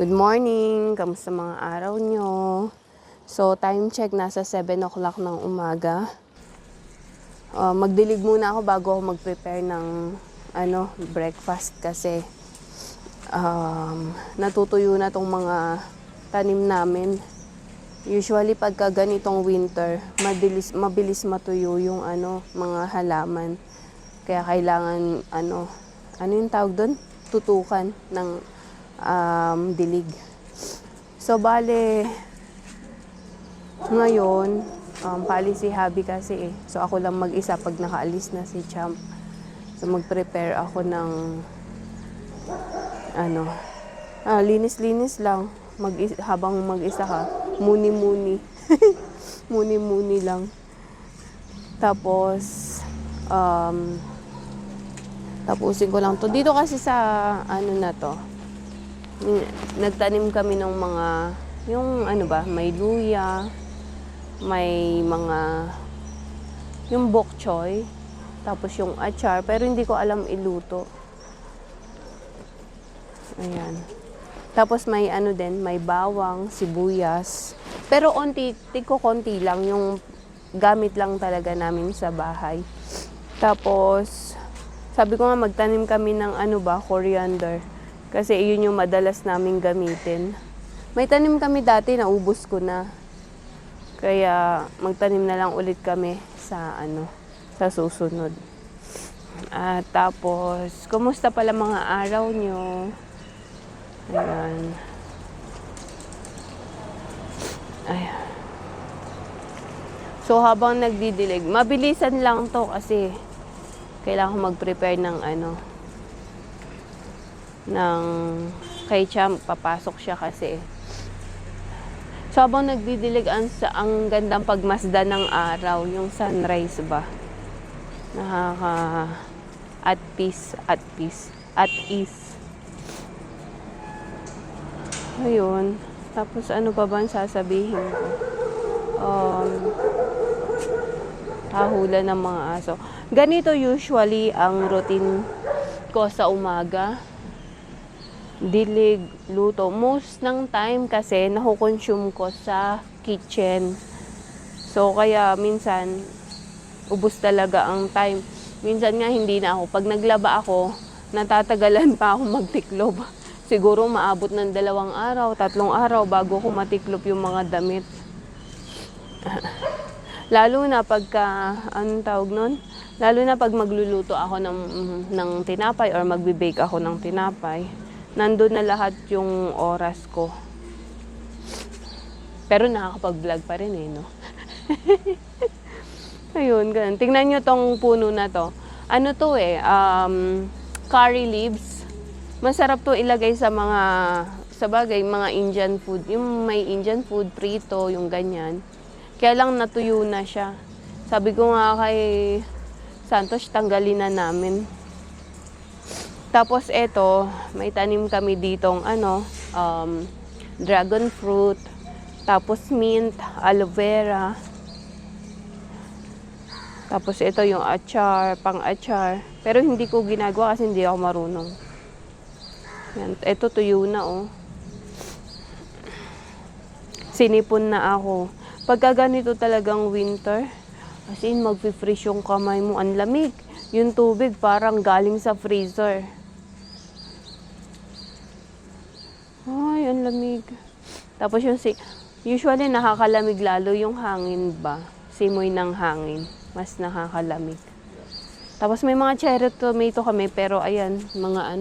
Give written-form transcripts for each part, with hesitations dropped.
Good morning! Kamusta mga araw nyo? So, time check, nasa 7 o'clock ng umaga. Magdilig muna ako bago ako mag-prepare ng breakfast kasi natutuyo na tong mga tanim namin. Usually, pagka ganitong winter, mabilis matuyo yung mga halaman. Kaya kailangan, ano yung tawag doon? Tutukan ng dilig. So, bale, ngayon, pali si Habi kasi eh. So, ako lang mag-isa pag nakaalis na si Champ. So, mag-prepare ako ng, linis-linis lang. Habang mag-isa ka, muni-muni. Muni-muni lang. Tapos, tapusin ko lang to. Dito kasi sa, na to, nagtanim kami ng mga, may luya, may mga, yung bok choy, tapos yung achar, pero hindi ko alam iluto. Ayan. Tapos may may bawang, sibuyas. Pero konti lang, yung gamit lang talaga namin sa bahay. Tapos, sabi ko nga magtanim kami ng coriander. Kasi yun yung madalas naming gamitin. May tanim kami dati, naubos ko na. Kaya magtanim na lang ulit kami sa sa susunod. At tapos, kumusta pala mga araw nyo? Ayan. Ayan. So, habang nagdidilig, mabilisan lang to kasi kailangan ko mag-prepare ng kay Champ, papasok siya kasi. So, habang nagdidilig, ang gandang pagmasda ng araw, yung sunrise ba? At peace. Ayun. Tapos, ano pa ba ang sasabihin ko? Hahula ng mga aso. Ganito usually ang routine ko sa umaga. Dilig, luto. Most ng time kasi nakukonsume ko sa kitchen. So, kaya minsan, ubos talaga ang time. Minsan nga hindi na ako. Pag naglaba ako, natatagalan pa ako magtiklob. Siguro maabot ng 2 araw, 3 araw bago ko matiklop yung mga damit. Lalo na pagka, Lalo na pag magluluto ako ng tinapay or magbe-bake ako ng tinapay. Nandun na lahat yung oras ko. Pero nakakapag-vlog pa rin eh, no? Ayun, ganun. Tingnan nyo tong puno na to. Ano to eh, curry leaves. Masarap to ilagay sa mga Indian food. Yung may Indian food, prito, yung ganyan. Kaya lang natuyo na siya. Sabi ko nga kay Santos, tanggalin na namin. Tapos eto, may tanim kami ditong dragon fruit, tapos mint, aloe vera. Tapos ito yung achar, pang-achar. Pero hindi ko ginagawa kasi hindi ako marunong. Yan, ito tuyo na oh. Sinipon na ako. Pagka ganito talagang winter, as in magpi-freeze yung kamay mo, ang lamig. Yung tubig parang galing sa freezer. Ay, ang lamig. Tapos usually nakakalamig lalo yung hangin ba? Simoy ng hangin. Mas nakakalamig. Tapos may mga cherry tomato kami, pero ayan, mga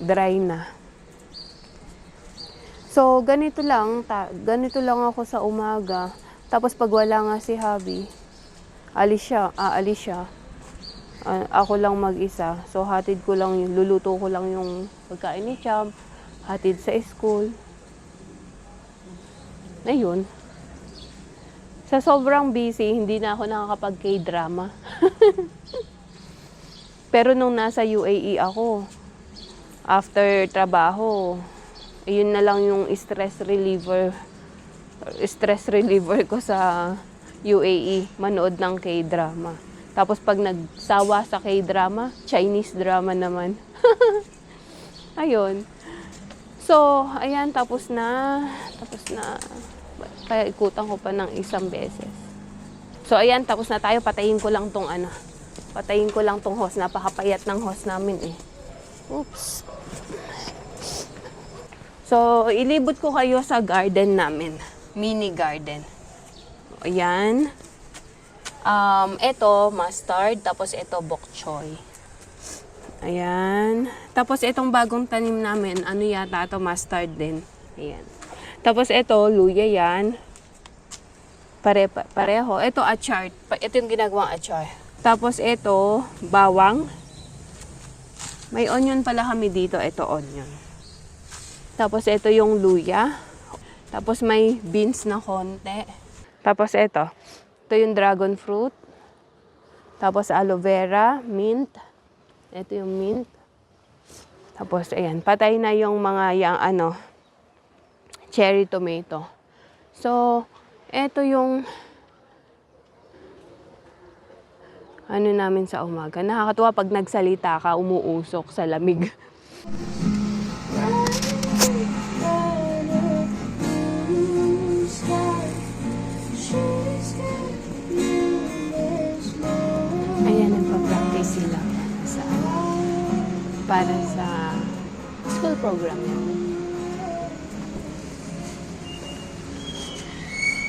dry na. So, ganito lang ako sa umaga. Tapos pag wala nga si Habi, aalis siya. Ako lang mag-isa. So, luluto ko lang yung pagkain ni Champ. Hatid sa school. Ayun. Sa sobrang busy, hindi na ako nakakapag K-drama. Pero nung nasa UAE ako, after trabaho, yun na lang yung stress reliever ko sa UAE, manood ng K-drama. Tapos pag nagsawa sa K-drama, Chinese drama naman. Ayun. So, ayan, tapos na. Kaya ikutan ko pa ng isang beses. So, ayan, tapos na tayo. Patayin ko lang tong hose. Napakapayat ng hose namin eh. Oops. So, ilibot ko kayo sa garden namin. Mini garden. Ayan. Ito, mustard. Tapos ito, bok choy. Ayan. Tapos itong bagong tanim namin, ano yata ito, mustard din. Ayan. Tapos ito, luya yan. Pareho. Ito, achar. Ito yung ginagawang achar. Tapos ito, bawang. May onion pala kami dito. Ito, onion. Tapos ito yung luya. Tapos may beans na konti. Tapos ito. Ito yung dragon fruit. Tapos aloe vera, mint. Ito yung mint. Tapos, ayan. Patay na yung mga, cherry tomato. So, ito yung, namin sa umaga. Nakakatuwa pag nagsalita ka, umuusok sa lamig. Ayan, nagpa-practice sila para sa school program yan.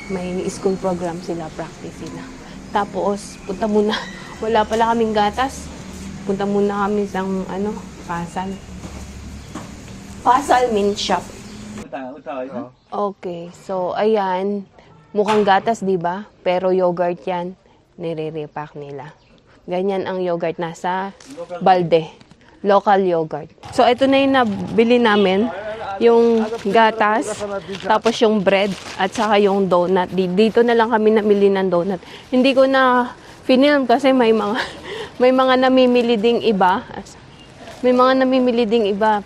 May school program sila, practice sila. Tapos, punta muna. Wala pala kaming gatas. Punta muna kami sa, Pasal. Pasal mint shop. Okay, so, ayan. Mukhang gatas, di ba? Pero yogurt yan. Nire-repack nila. Ganyan ang yogurt nasa balde. Local yogurt. So, ito na yung nabili namin. Yung gatas, tapos yung bread, at saka yung donut. Dito na lang kami namili ng donut. Hindi ko na film kasi may mga namimili ding iba.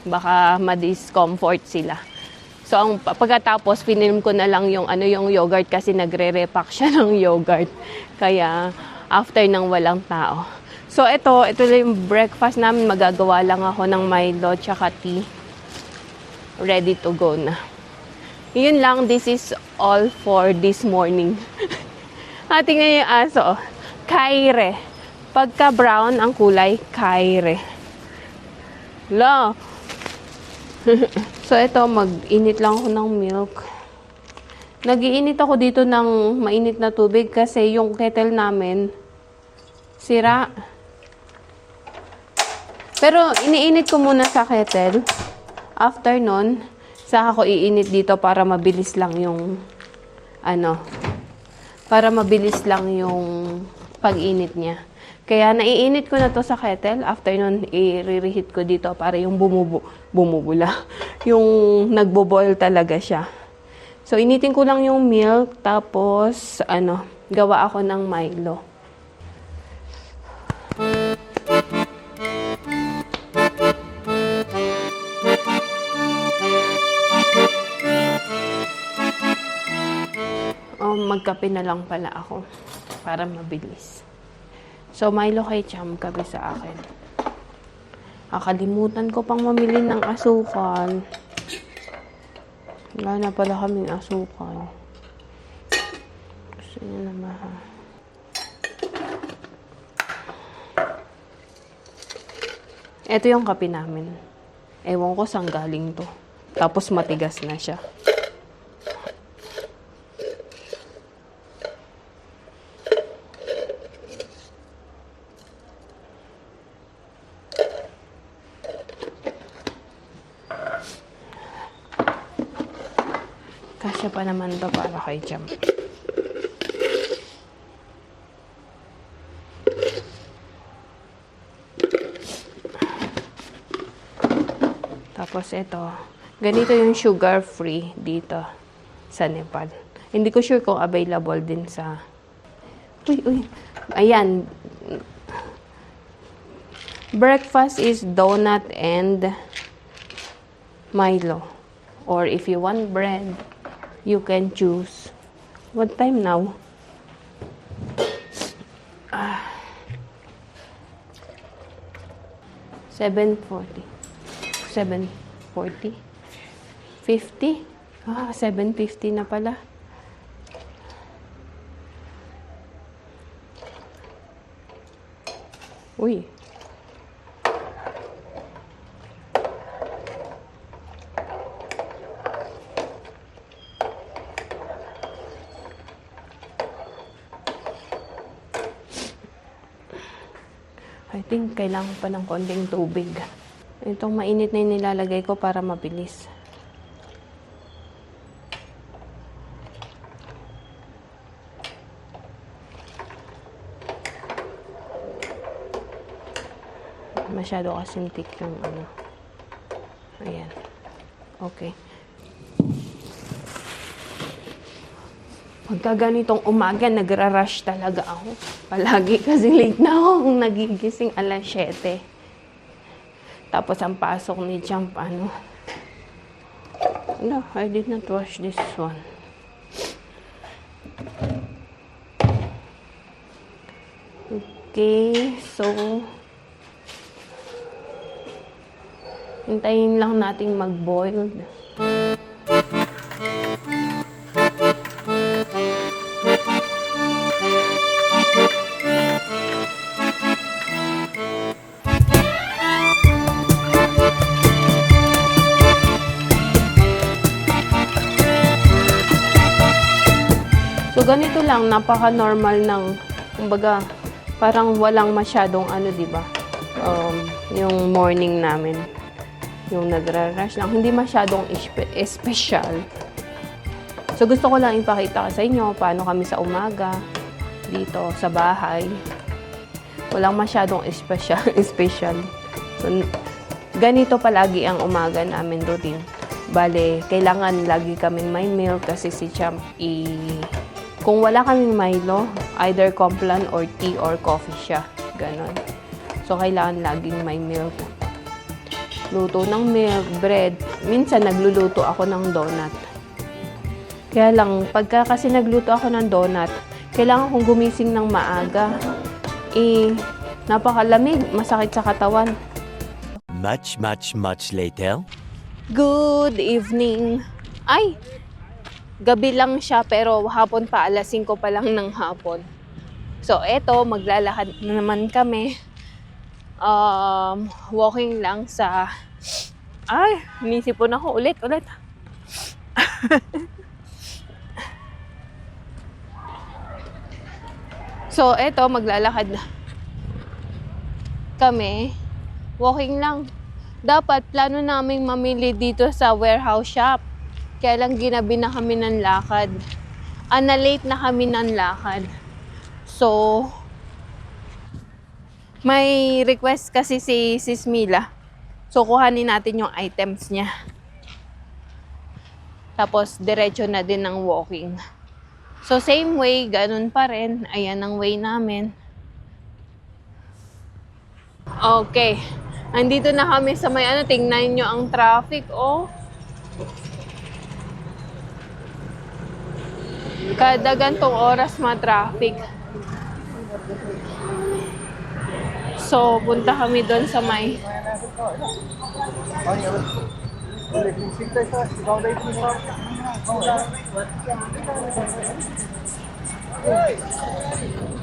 Baka ma-discomfort sila. So, pagkatapos, pinilm ko na lang yung yogurt kasi nagre-repack siya ng yogurt. Kaya, after ng walang tao. So, ito yung breakfast namin. Magagawa lang ako ng Milo tsaka tea. Ready to go na. Yun lang. This is all for this morning. Tingnan yung aso. Kaire. Pagka brown ang kulay, kaire. La. So, ito. Mag-init lang ako ng milk. Nag-iinit ako dito ng mainit na tubig kasi yung kettle namin sira. Pero iniinit ko muna sa kettle. After nun, saka ko iinit dito para mabilis lang yung pag-init niya. Kaya naiinit ko na to sa kettle. After nun, i-reheat ko dito para yung bumubula. Yung nagbo-boil talaga siya. So, initin ko lang yung milk. Tapos, gawa ako ng Milo. Magkape na lang pala ako para mabilis. So, Milo kay Cham, kape sa akin. Akalimutan ko pang mamili ng asukal. Wala na pala kaming asukal. Gusto niya na mahal. Ito yung kape namin. Ewan ko saan galing to. Tapos matigas na siya. Kasya pa naman to para kay Jam. Tapos ito, ganito yung sugar free dito sa Nepal. Hindi ko sure kung available din sa... Uy. Ayan. Breakfast is donut and Milo. Or if you want bread, you can choose. What time now? 7:40. 50? 750 na pala. Uy. I think kailangan pa ng konting tubig. Itong mainit na yung nilalagay ko para mabilis. Masyado kasing thick yung ano. Ayan. Okay. Pagka ganitong umaga, nagra-rush talaga ako. Palagi kasi late na ako kung nagigising alas 7. Tapos ang pasok ni Champ, ano. No, I did not wash this one. Okay, so hintayin lang nating mag-boil. So, ganito lang, napaka-normal ng, kumbaga, parang walang masyadong ano, diba? Yung morning namin. Yung nagra-rush lang. Hindi masyadong espesyal. So, gusto ko lang ipakita sa inyo paano kami sa umaga dito sa bahay. Walang masyadong espesyal. So, ganito palagi ang umaga namin routine. Bale, kailangan lagi kaming may milk kasi si Champ kung wala kaming Milo, either Complan or tea or coffee siya. Ganon. So, kailangan laging may milk. Luto ng milk, bread. Minsan, nagluluto ako ng donut. Kaya lang, pagka kasi nagluto ako ng donut, kailangan kong gumising ng maaga. Napakalamig, masakit sa katawan. Much later. Good evening. Ay, gabi lang siya pero hapon pa, alas 5 pa lang ng hapon. So, eto, maglalakad na naman kami. Walking lang sa... Ay, nisipon ako ulit. So, eto, maglalakad na kami. Walking lang. Dapat, plano naming mamili dito sa warehouse shop. Kaya lang ginabi na kami ng lakad. Na-late na kami ng lakad. So, may request kasi si Sis Mila. So, kuhanin natin yung items niya. Tapos, diretso na din ng walking. So, same way, ganun pa rin. Ayan ang way namin. Okay. Andito na kami sa may ano, tingnan nyo ang traffic, oh. Kada gantong oras ma-traffic. So, punta kami doon sa may...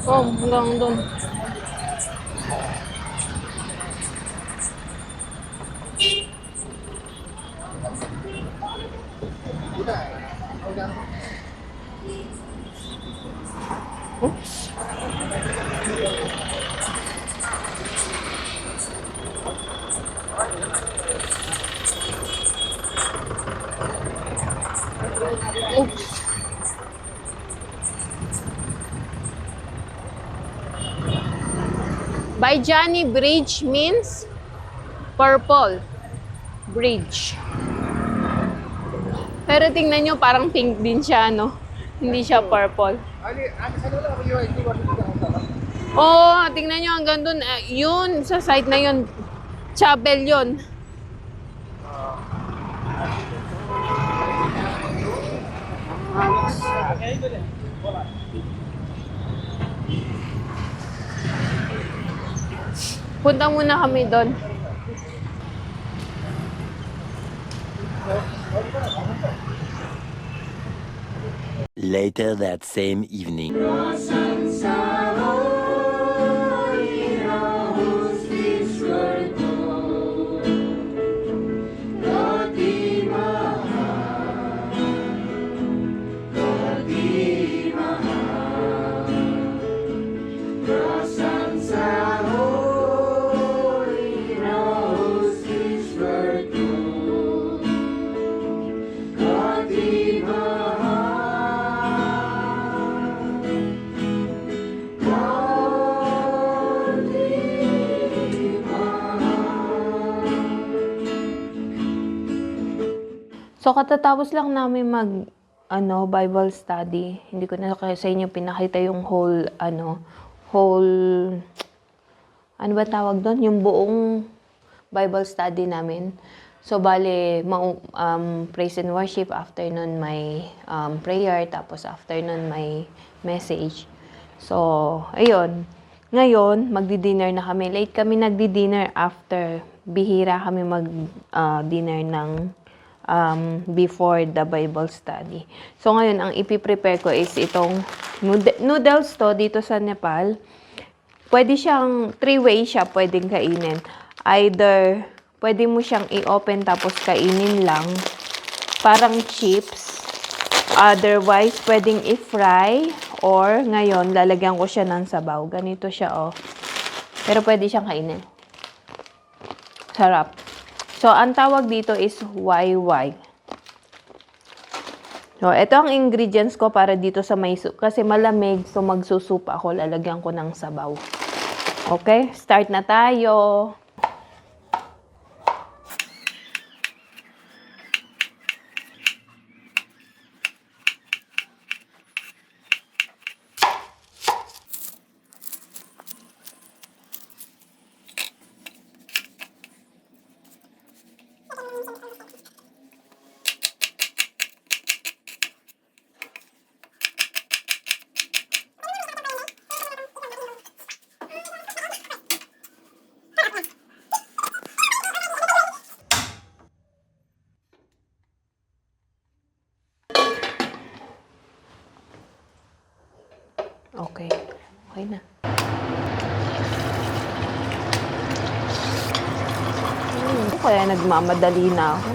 Oh, hanggang doon. Oops. Oops. Baijani Bridge means purple bridge. Pero tingnan nyo, parang pink din siya, no? Hindi siya purple. Oh, tingnan nyo hanggang dun. Yun, sa site na yun. Chapel yun. Punta muna kami doon. Later that same evening. So, katatapos lang namin Bible study. Hindi ko na sa inyo pinakita yung ano ba tawag doon? Yung buong Bible study namin. So, bale, praise and worship. After nun, may prayer. Tapos, after nun, may message. So, ayun. Ngayon, magdi-dinner na kami. Late kami nagdi-dinner after. Bihira kami mag-dinner ng before the Bible study. So, ngayon, ang ipiprepare ko is itong noodles to dito sa Nepal. Pwede siyang, 3 ways siya pwedeng kainin. Either, pwede mo siyang i-open tapos kainin lang. Parang chips. Otherwise, pwedeng i-fry. Or, ngayon, lalagyan ko siya ng sabaw. Ganito siya, oh. Pero pwede siyang kainin. Sarap. So, ang tawag dito is YY. So, ito ang ingredients ko para dito sa may soup. Kasi malamig, so magsusup ako. Lalagyan ko ng sabaw. Okay? Start na tayo. Okay. Okay na. Kaya nagmamadali na ako.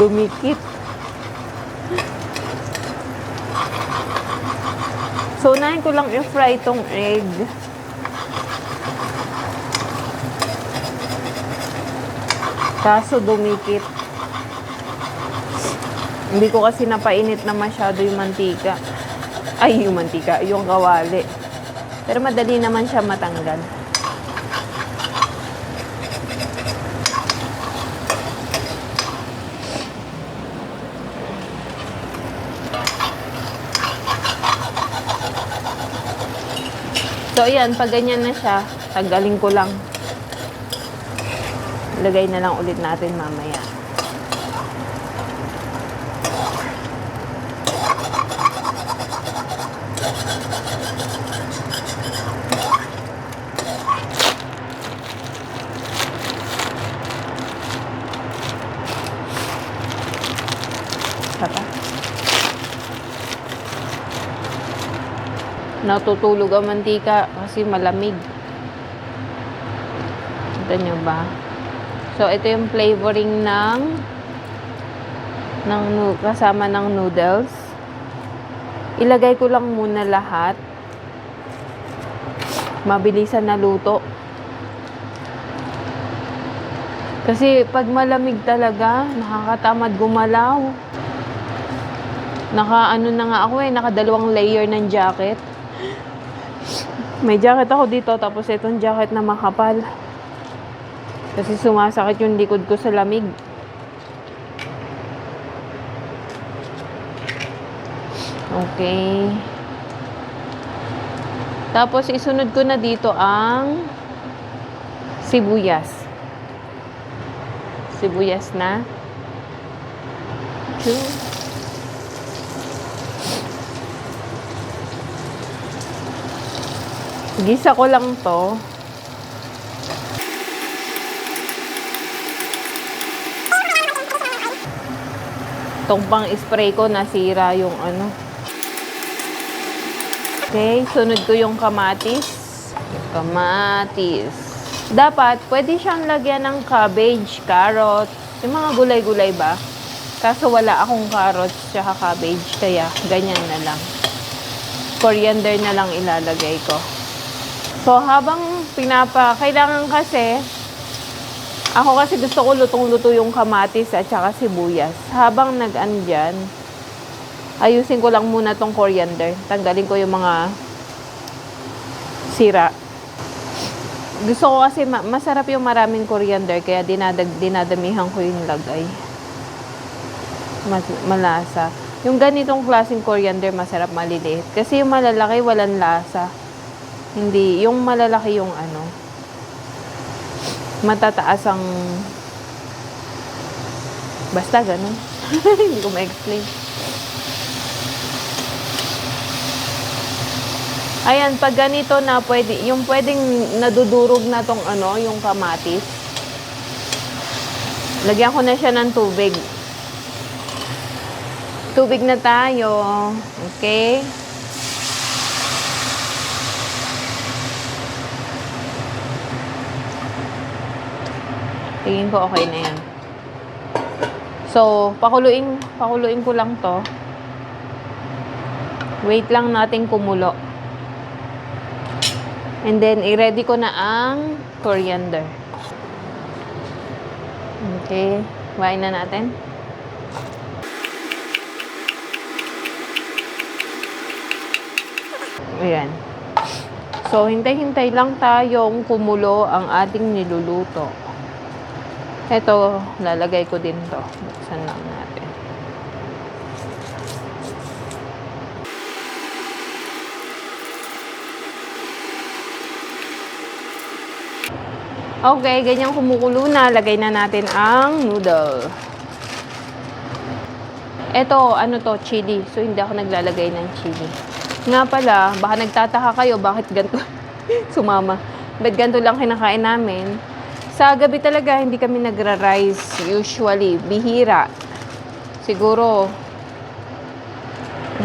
Dumikit. So, unahin ko lang i-fry itong egg. Kaso dumikit. Hindi ko kasi napainit na masyado yung mantika. Ay, yung mantika, yung kawali. Pero madali naman siya matanggal. So, ayan, pag ganyan na siya, tanggalin ko lang. Lagay na lang ulit natin mamaya. Papa. Natutulog ang mantika kasi malamig. Ito nyo ba? So, ito yung flavoring kasama ng noodles. Ilagay ko lang muna lahat. Mabilisan na luto. Kasi pag malamig talaga, nakakatamad gumalaw. Naka nakadalawang layer ng jacket. May jacket ako dito, tapos itong jacket na makapal. Kasi sumasakit yung likod ko sa lamig. Okay. Tapos isunod ko na dito ang sibuyas. Sibuyas na. Gisa ko lang to. Itong pang-spray ko, nasira yung ano. Okay, sunod ko yung kamatis. Kamatis. Dapat, pwede siyang lagyan ng cabbage, carrot, yung mga gulay-gulay ba? Kaso wala akong carrots tsaka cabbage, kaya ganyan na lang. Coriander na lang ilalagay ko. So, habang kailangan kasi, ako kasi gusto ko lutong-luto yung kamatis at saka sibuyas. Habang nag-andyan, ayusin ko lang muna tong coriander. Tanggalin ko yung mga sira. Gusto ko kasi masarap yung maraming coriander, kaya dinadamihan ko yung lagay. Malasa. Yung ganitong klaseng coriander, masarap maliliit. Kasi yung malalaki, walang lasa. Hindi, yung malalaki yung ano, matataas ang, basta ganun. Hindi ko ma-explain. Ayan, pag ganito na pwede, yung pwedeng nadudurog na tong ano, yung kamatis. Lagyan ko na siya ng tubig. Tubig na tayo. Okay? Tingin ko okay na yan. So, pakuluin ko lang to. Wait lang natin kumulo. And then, i-ready ko na ang coriander. Okay. Kuhain na natin. Ayan. So, hintay-hintay lang tayong kumulo ang ating niluluto. Ito, lalagay ko din to. Buksan lang natin. Okay, ganyan kumukulo na. Lagay na natin ang noodle. Ito, ano to, chili. So, hindi ako naglalagay ng chili. Nga pala, baka nagtataka kayo, bakit ganito? Sumama. Ba't ganito lang kinakain namin? Sa gabi talaga, hindi kami nagra-rice. Usually, bihira. Siguro,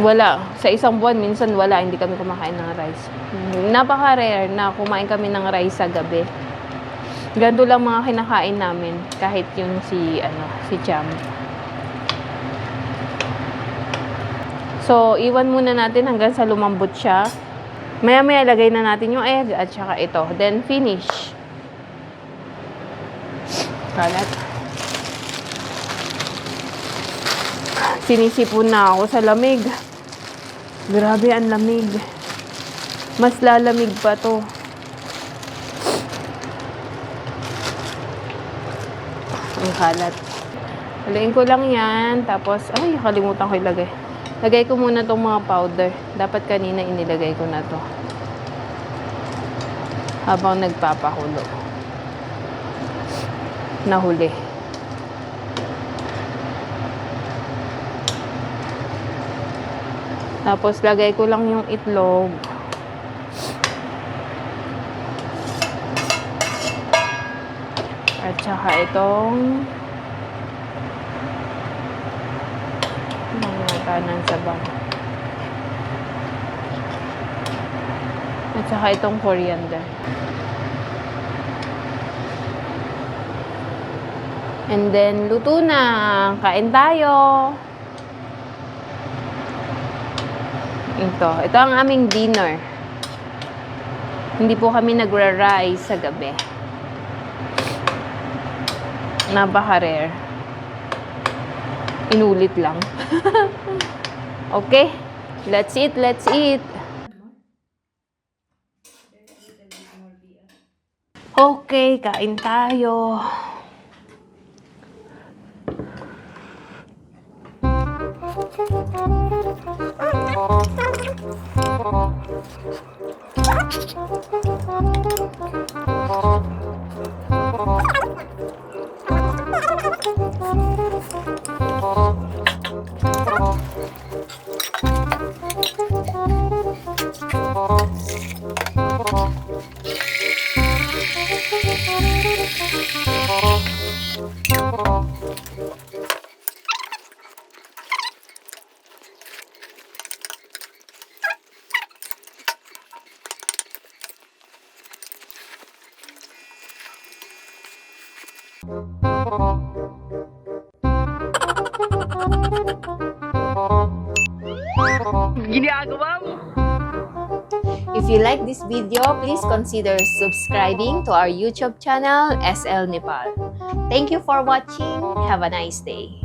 wala. Sa isang buwan, minsan wala. Hindi kami kumakain ng rice. Napaka-rare na kumain kami ng rice sa gabi. Ganito lang mga kinakain namin. Kahit yung si Jam. So, iwan muna natin hanggang sa lumambot siya. Maya-maya lagay na natin yung egg at saka ito. Then, finish. Kalat. Sinisipon na ako sa lamig. Grabe, ang lamig. Mas lalamig pa to. Ang kalat. Haluin ko lang yan. Tapos, ay, kalimutan ko ilagay. Lagay ko muna tong mga powder. Dapat kanina inilagay ko na to. Habang nagpapakulo. Nahuli. Tapos lagay ko lang yung itlog. At saka itong ng sabaw. At saka itong coriander. And then, luto na. Kain tayo. Ito ang aming dinner. Hindi po kami nagra-rice sa gabi. Napaka-rare. Inulit lang. Okay. Let's eat. Let's eat. Okay, kain tayo. If you like this video, please consider subscribing to our YouTube channel, SL Nepal. Thank you for watching. Have a nice day.